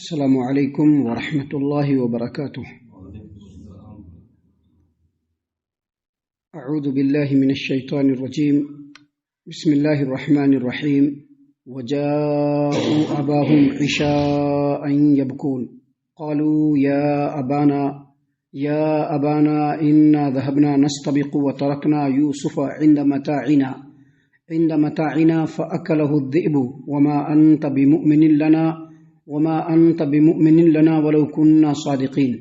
السلام علیکم ورحمۃ اللہ وبرکاتہ۔ اعوذ باللہ من الشیطان الرجیم، بسم اللہ الرحمن الرحیم۔ وجاءوا اباهم عشاء يبكون قالوا يا ابانا انا ذهبنا نستبق وتركنا يوسف عند متاعنا فأكله الذئب وما أنت بمؤمن لنا ولو كنا صادقين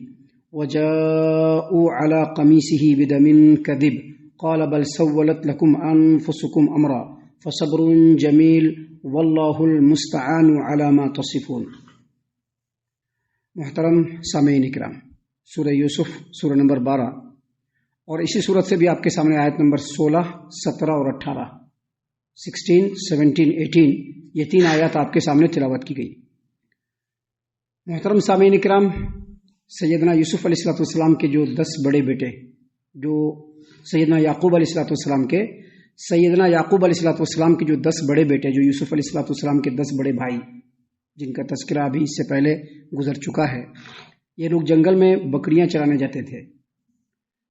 وجاءوا على قميصه بدم كذب قال بل سولت لكم أنفسكم أمرا فصبر جميل والله المستعان على ما تصفون۔ محترم سامعین اکرام، سورہ یوسف سورہ نمبر 12 اور اسی صورت سے بھی آپ کے سامنے آیت نمبر 16، 17 اور 18، 16، 17، 18 یہ تین آیات آپ کے سامنے تلاوت کی گئی۔ محترم سامعین اکرام، سیدنا یوسف علیہ الصلوۃ والسلام کے جو 10 بڑے بیٹے، جو سیدنا یعقوب علیہ الصلوۃ والسلام کے جو 10 بڑے بیٹے، جو یوسف علیہ الصلوۃ والسلام کے 10 بڑے بھائی، جن کا تذکرہ ابھی اس سے پہلے گزر چکا ہے، یہ لوگ جنگل میں بکریاں چرانے جاتے تھے۔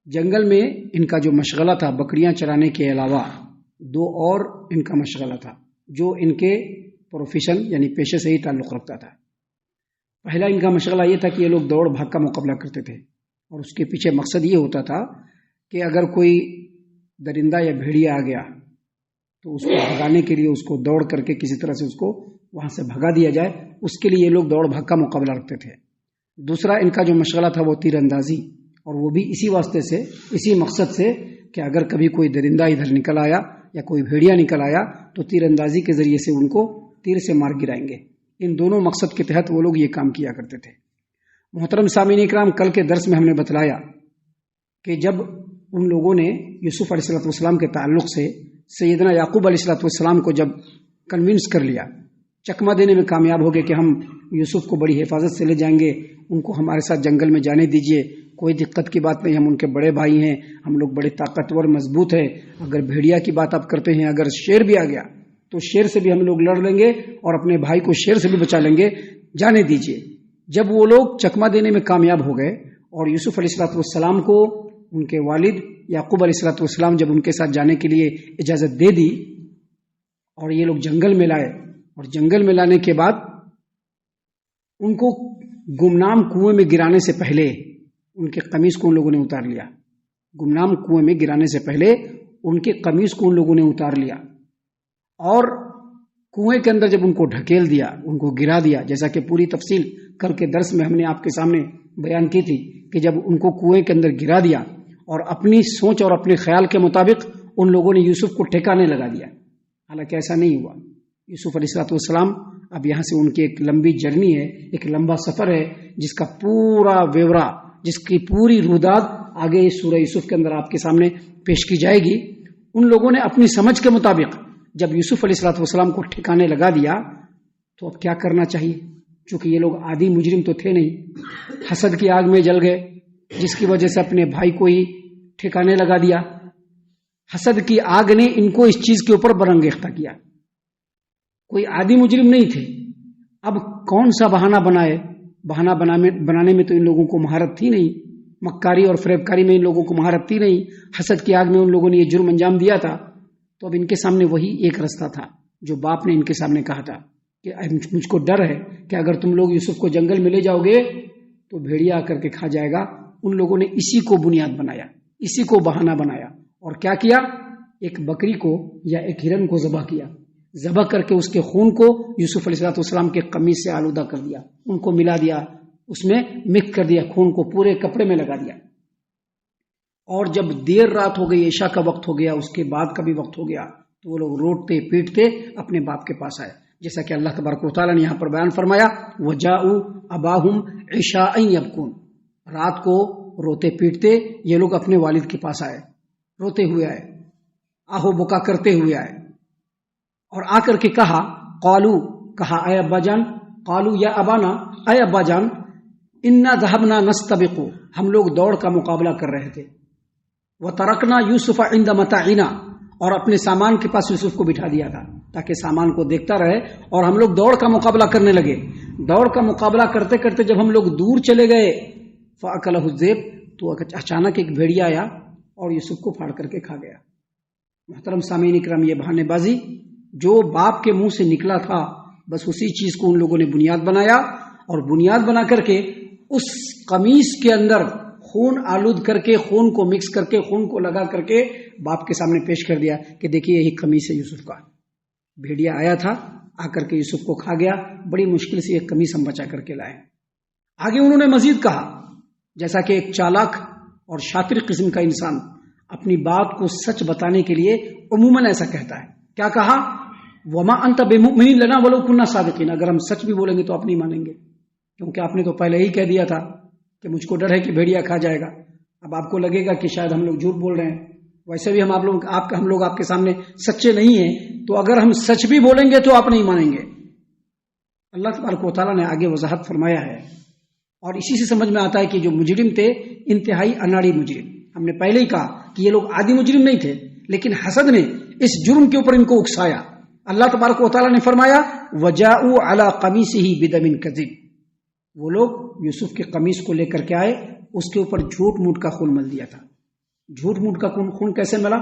جنگل میں ان کا جو مشغلہ تھا، بکریاں چرانے کے علاوہ 2 اور ان کا مشغلہ تھا جو ان کے پروفیشن یعنی پیشے سے ہی تعلق رکھتا تھا۔ پہلا ان کا مشغلہ یہ تھا کہ یہ لوگ دوڑ بھاگ کا مقابلہ کرتے تھے، اور اس کے پیچھے مقصد یہ ہوتا تھا کہ اگر کوئی درندہ یا بھیڑیا آ گیا تو اس کو بھگانے کے لیے اس کو دوڑ کر کے کسی طرح سے اس کو وہاں سے بھگا دیا جائے، اس کے لیے یہ لوگ دوڑ بھاگ کا مقابلہ رکھتے تھے۔ دوسرا ان کا جو مشغلہ تھا وہ تیر اندازی، اور وہ بھی اسی واسطے سے، اسی مقصد سے کہ اگر کبھی کوئی درندہ ادھر نکل آیا یا کوئی بھیڑیا نکل آیا تو تیر اندازی کے ذریعے سے ان کو تیر سے مار گرائیں گے۔ ان دونوں مقصد کے تحت وہ لوگ یہ کام کیا کرتے تھے۔ محترم سامعین اکرام، کل کے درس میں ہم نے بتلایا کہ جب ان لوگوں نے یوسف علیہ الصلوۃ والسلام کے تعلق سے سیدنا یعقوب علیہ الصلوۃ والسلام کو جب کنونس کر لیا، چکمہ دینے میں کامیاب ہو گئے کہ ہم یوسف کو بڑی حفاظت سے لے جائیں گے، ان کو ہمارے ساتھ جنگل میں جانے دیجئے، کوئی دقت کی بات نہیں، ہم ان کے بڑے بھائی ہیں، ہم لوگ بڑے طاقتور مضبوط ہیں، اگر بھیڑیا کی بات آپ کرتے ہیں، اگر شیر بھی آ گیا تو شیر سے بھی ہم لوگ لڑ لیں گے اور اپنے بھائی کو شیر سے بھی بچا لیں گے، جانے دیجئے۔ جب وہ لوگ چکمہ دینے میں کامیاب ہو گئے اور یوسف علیہ الصلوۃ والسلام کو ان کے والد یعقوب علیہ الصلوۃ والسلام جب ان کے ساتھ جانے کے لیے اجازت دے دی اور یہ لوگ جنگل میں لائے، اور جنگل میں لانے کے بعد ان کو گمنام کنویں میں گرانے سے پہلے ان کے قمیص کو ان لوگوں نے اتار لیا۔ گمنام کنویں میں گرانے سے پہلے ان کے قمیص کو ان لوگوں نے اتار لیا، اور کنویں کے اندر جب ان کو ڈھکیل دیا، ان کو گرا دیا، جیسا کہ پوری تفصیل کل کے درس میں ہم نے آپ کے سامنے بیان کی تھی کہ جب ان کو کنویں کے اندر گرا دیا اور اپنی سوچ اور اپنے خیال کے مطابق ان لوگوں نے یوسف کو ٹھکانے لگا دیا، حالانکہ ایسا نہیں ہوا۔ یوسف علیہ الصلوۃ والسلام اب یہاں سے ان کی ایک لمبی جرنی ہے، ایک لمبا سفر ہے، جس کا پورا بیورا، جس کی پوری روداد آگے سورہ یوسف کے اندر آپ کے سامنے پیش کی جائے گی۔ ان لوگوں نے اپنی سمجھ کے مطابق جب یوسف علیہ الصلوۃ والسلام کو ٹھکانے لگا دیا تو اب کیا کرنا چاہیے، چونکہ یہ لوگ عادی مجرم تو تھے نہیں، حسد کی آگ میں جل گئے، جس کی وجہ سے اپنے بھائی کو ہی ٹھکانے لگا دیا۔ حسد کی آگ نے ان کو اس چیز کے اوپر برانگیختہ کیا، کوئی عادی مجرم نہیں تھے۔ اب کون سا بہانہ بنائے؟ بہانہ بنانے میں تو ان لوگوں کو مہارت تھی نہیں، مکاری اور فریب کاری میں ان لوگوں کو مہارت تھی نہیں، حسد کی آگ میں ان لوگوں نے یہ جرم انجام دیا تھا۔ تو اب ان کے سامنے وہی ایک رستہ تھا جو باپ نے ان کے سامنے کہا تھا کہ مجھ کو ڈر ہے کہ اگر تم لوگ یوسف کو جنگل میں لے جاؤ گے تو بھیڑیا آ کر کے کھا جائے گا۔ ان لوگوں نے اسی کو بنیاد بنایا، اسی کو بہانہ بنایا، اور کیا کیا؟ ایک بکری کو یا ایک ہرن کو ذبح کیا، ذبح کر کے اس کے خون کو یوسف علیہ الصلوۃ والسلام کے قمیص سے آلودہ کر دیا، ان کو ملا دیا، اس میں مکس کر دیا، خون کو پورے کپڑے میں لگا دیا۔ اور جب دیر رات ہو گئی، عشاء کا وقت ہو گیا، اس کے بعد کا بھی وقت ہو گیا، تو وہ لوگ روٹتے پیٹتے اپنے باپ کے پاس آئے، جیسا کہ اللہ تبارک و تعالیٰ نے یہاں پر بیان فرمایا، وَجَاءُوا أَبَاهُمْ عِشَاءً يَبْكُونَ، رات کو روتے پیٹتے یہ لوگ اپنے والد کے پاس آئے، روتے ہوئے آئے، آہو بکا کرتے ہوئے آئے، اور آ کر کے کہا، قالو، کہا اے ابا جان، قالو یا ابانا، اے ابا جان، انا ذهبنا نستبق، ہم لوگ دوڑ کا مقابلہ کر رہے تھے، وترکنا یوسف عند متاعنا، اور اپنے سامان کے پاس یوسف کو بٹھا دیا تھا، تاکہ سامان کو دیکھتا رہے، اور ہم لوگ دوڑ کا مقابلہ کرنے لگے۔ دوڑ کا مقابلہ کرتے کرتے جب ہم لوگ دور چلے گئے، فَأَكَلَهُ الذِّئْبُ، تو اچانک ایک بھیڑیا آیا اور یوسف کو پھاڑ کر کے کھا گیا۔ محترم سامعین اکرام، یہ بہانے بازی جو باپ کے منہ سے نکلا تھا، بس اسی چیز کو ان لوگوں نے بنیاد بنایا، اور بنیاد بنا کر کے اس قمیص کے اندر خون آلود کر کے، خون کو مکس کر کے، خون کو لگا کر کے باپ کے سامنے پیش کر دیا کہ دیکھیے یہی قمیص ہے یوسف کا۔ بھیڑیا آیا تھا، آ کر کے یوسف کو کھا گیا، بڑی مشکل سے یہ قمیص ہم بچا کر کے لائے۔ آگے انہوں نے مزید کہا، جیسا کہ ایک چالاک اور شاطر قسم کا انسان اپنی بات کو سچ بتانے کے لیے عموماً ایسا کہتا ہے، کیا کہا؟ وَمَا أَنْتَ بِمُؤْمِنٍ لَنَا وَلَوْ كُنَّا صَادِقِينَ، اگر ہم سچ بھی بولیں گے تو آپ نہیں مانیں گے، کیونکہ آپ نے تو پہلے ہی کہہ دیا تھا کہ مجھ کو ڈر ہے کہ بھیڑیا کھا جائے گا۔ اب آپ کو لگے گا کہ شاید ہم لوگ جھوٹ بول رہے ہیں، ویسے بھی ہم ہم لوگ آپ کے سامنے سچے نہیں ہیں، تو اگر ہم سچ بھی بولیں گے تو آپ نہیں مانیں گے۔ اللہ تبارک و تعالیٰ نے آگے وضاحت فرمایا ہے، اور اسی سے سمجھ میں آتا ہے کہ جو مجرم تھے انتہائی اناڑی مجرم، ہم نے پہلے ہی کہا کہ یہ لوگ عادی مجرم نہیں تھے، لیکن حسد نے اس جرم کے اوپر ان کو اکسایا۔ اللہ تبارک و تعالیٰ نے فرمایا وَجَاءُوا عَلَىٰ قَمِيصِهِ بِدَمٍ كَذِبٍ، وہ لوگ یوسف کے قمیص کو لے کر کے آئے، اس کے اوپر جھوٹ موٹ کا خون مل دیا تھا۔ جھوٹ موٹ کا خون کیسے ملا؟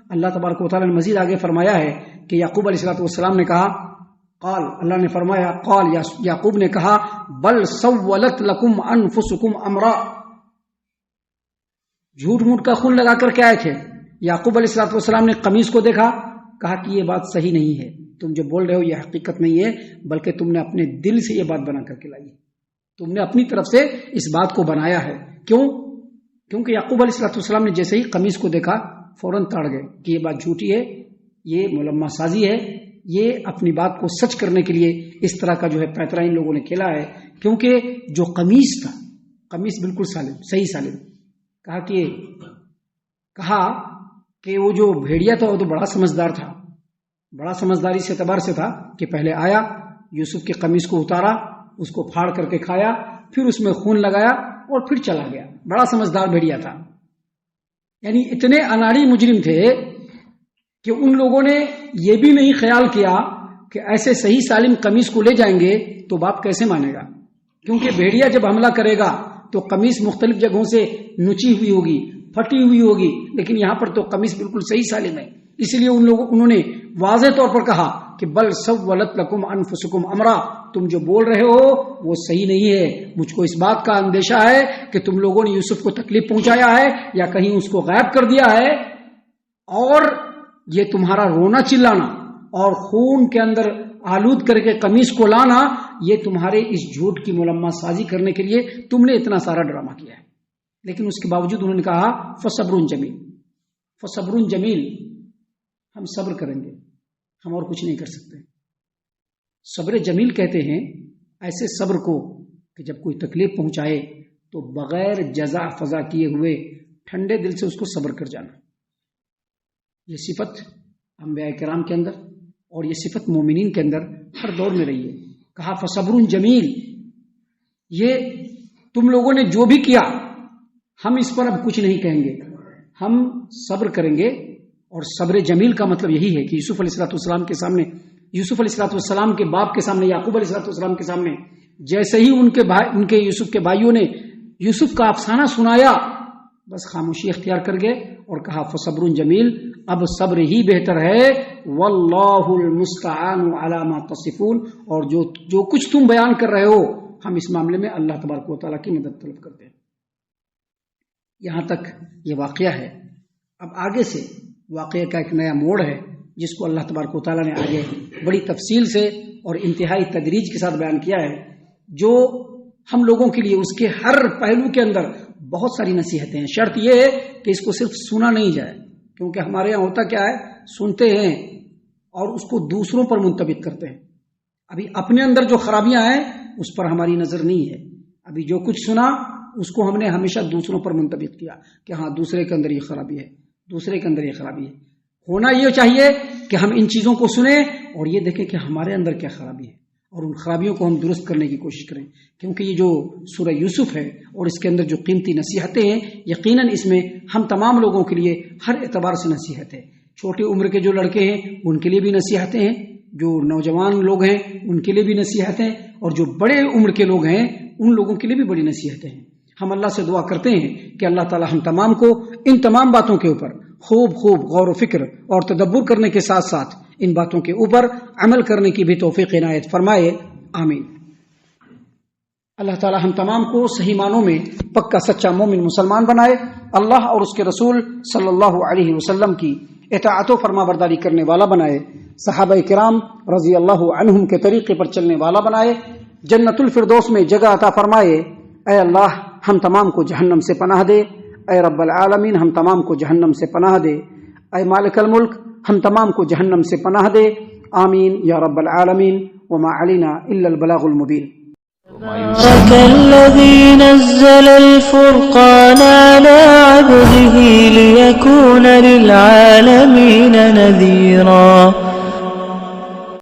اللہ تبارک و تعالیٰ نے مزید آگے فرمایا ہے کہ یعقوب علیہ السلام نے کہا، قال، اللہ نے فرمایا، قال، یعقوب نے کہا، بل سولت لکم انفسکم امرا، جھوٹ موٹ کا خون لگا کر کے آئے تھے۔ یعقوب علیہ السلام نے قمیص کو دیکھا، کہا کہ یہ بات صحیح نہیں ہے، تم جو بول رہے ہو یہ حقیقت نہیں ہے، بلکہ تم نے اپنے دل سے یہ بات بنا کر کے لائی ہے، تم نے اپنی طرف سے اس بات کو بنایا ہے۔ کیوں؟ کیونکہ یعقوب علیہ السلام نے جیسے ہی قمیص کو دیکھا فوراً تاڑ گئے کہ یہ بات جھوٹی ہے، یہ ملمہ سازی ہے، یہ اپنی بات کو سچ کرنے کے لیے اس طرح کا جو ہے پیترا ان لوگوں نے کھیلا ہے۔ کیونکہ جو قمیص تھا، قمیص بالکل سالم، صحیح سالم، کہا کہ وہ جو بھیڑیا تھا وہ تو بڑا سمجھدار تھا، بڑا سمجھداری سے اعتبار سے تھا کہ پہلے آیا، یوسف کے قمیص کو اتارا، اس کو پھاڑ کر کے کھایا، پھر اس میں خون لگایا اور پھر چلا گیا، بڑا سمجھدار بھیڑیا تھا۔ یعنی اتنے اناڑی مجرم تھے کہ ان لوگوں نے یہ بھی نہیں خیال کیا کہ ایسے صحیح سالم قمیص کو لے جائیں گے تو باپ کیسے مانے گا، کیونکہ بھیڑیا جب حملہ کرے گا تو قمیص مختلف جگہوں سے نچی ہوئی ہوگی، پھٹی ہوئی ہوگی، لیکن یہاں پر تو قمیص بالکل صحیح سالم ہے، اس لیے انہوں نے واضح طور پر کہا کہ بل سولت لکم انفسکم امرا، تم جو بول رہے ہو وہ صحیح نہیں ہے، مجھ کو اس بات کا اندیشہ ہے کہ تم لوگوں نے یوسف کو تکلیف پہنچایا ہے یا کہیں اس کو غائب کر دیا ہے، اور یہ تمہارا رونا چلانا اور خون کے اندر آلود کر کے قمیص کو لانا، یہ تمہارے اس جھوٹ کی ملمہ سازی کرنے کے لیے تم نے اتنا سارا ڈرامہ کیا ہے۔ لیکن اس کے باوجود انہوں نے کہا فصبر جمیل، فصبر جمیل، ہم صبر کریں گے، ہم اور کچھ نہیں کر سکتے۔ صبر جمیل کہتے ہیں ایسے صبر کو کہ جب کوئی تکلیف پہنچائے تو بغیر جزا فضا کیے ہوئے ٹھنڈے دل سے اس کو صبر کر جانا، یہ صفت انبیاء کرام کے اندر اور یہ صفت مومنین کے اندر ہر دور میں رہی ہے۔ کہا فصبر جمیل، یہ تم لوگوں نے جو بھی کیا ہم اس پر اب کچھ نہیں کہیں گے، ہم صبر کریں گے۔ اور صبر جمیل کا مطلب یہی ہے کہ یوسف علیہ السلام کے سامنے، یوسف علیہ السلام کے باپ کے سامنے، یعقوب علیہ السلام کے سامنے جیسے ہی ان کے یوسف کے بھائیوں نے یوسف کا افسانہ سنایا، بس خاموشی اختیار کر گئے اور کہا فصبر جمیل، اب صبر ہی بہتر ہے، واللہ المستعان علی ما تصفون، اور جو کچھ تم بیان کر رہے ہو ہم اس معاملے میں اللہ تبارک و تعالیٰ کی مدد طلب کرتے ہیں۔ یہاں تک یہ واقعہ ہے۔ اب آگے سے واقعہ کا ایک نیا موڑ ہے جس کو اللہ تبارک و تعالیٰ نے آگے بڑی تفصیل سے اور انتہائی تدریج کے ساتھ بیان کیا ہے، جو ہم لوگوں کے لیے اس کے ہر پہلو کے اندر بہت ساری نصیحتیں ہیں۔ شرط یہ ہے کہ اس کو صرف سنا نہیں جائے، کیونکہ ہمارے یہاں ہوتا کیا ہے، سنتے ہیں اور اس کو دوسروں پر منتبت کرتے ہیں۔ ابھی اپنے اندر جو خرابیاں ہیں اس پر ہماری نظر نہیں ہے، ابھی جو کچھ سنا اس کو ہم نے ہمیشہ دوسروں پر منتبت کیا کہ ہاں دوسرے کے اندر یہ خرابی ہے، دوسرے کے اندر یہ خرابی ہے۔ ہونا یہ چاہیے کہ ہم ان چیزوں کو سنیں اور یہ دیکھیں کہ ہمارے اندر کیا خرابی ہے اور ان خرابیوں کو ہم درست کرنے کی کوشش کریں، کیونکہ یہ جو سورہ یوسف ہے اور اس کے اندر جو قیمتی نصیحتیں ہیں، یقیناً اس میں ہم تمام لوگوں کے لیے ہر اعتبار سے نصیحت ہے۔ چھوٹی عمر کے جو لڑکے ہیں ان کے لیے بھی نصیحتیں ہیں، جو نوجوان لوگ ہیں ان کے لیے بھی نصیحت ہے، اور جو بڑے عمر کے لوگ ہیں ان لوگوں کے لیے بھی بڑی نصیحتیں ہیں۔ ہم اللہ سے دعا کرتے ہیں کہ اللہ تعالی ہم تمام کو ان تمام باتوں کے اوپر خوب غور و فکر اور تدبر کرنے کے ساتھ ساتھ ان باتوں کے اوپر عمل کرنے کی بھی توفیق عنایت فرمائے، آمین۔ اللہ تعالی ہم تمام کو صحیح معنوں میں پکا سچا مومن مسلمان بنائے، اللہ اور اس کے رسول صلی اللہ علیہ وسلم کی اطاعت و فرما برداری کرنے والا بنائے، صحابہ کرام رضی اللہ عنہم کے طریقے پر چلنے والا بنائے، جنت الفردوس میں جگہ عطا فرمائے۔ اے اللہ ہم تمام کو جہنم سے پناہ دے، اے رب العالمین ہم تمام کو جہنم سے پناہ دے، اے مالک الملک ہم تمام کو جہنم سے پناہ دے، آمین یا رب العالمین۔ وما علینا الا البلاغ المبین۔ تبارك الذي نزل الفرقان على عبده ليكون للعالمين نذيرا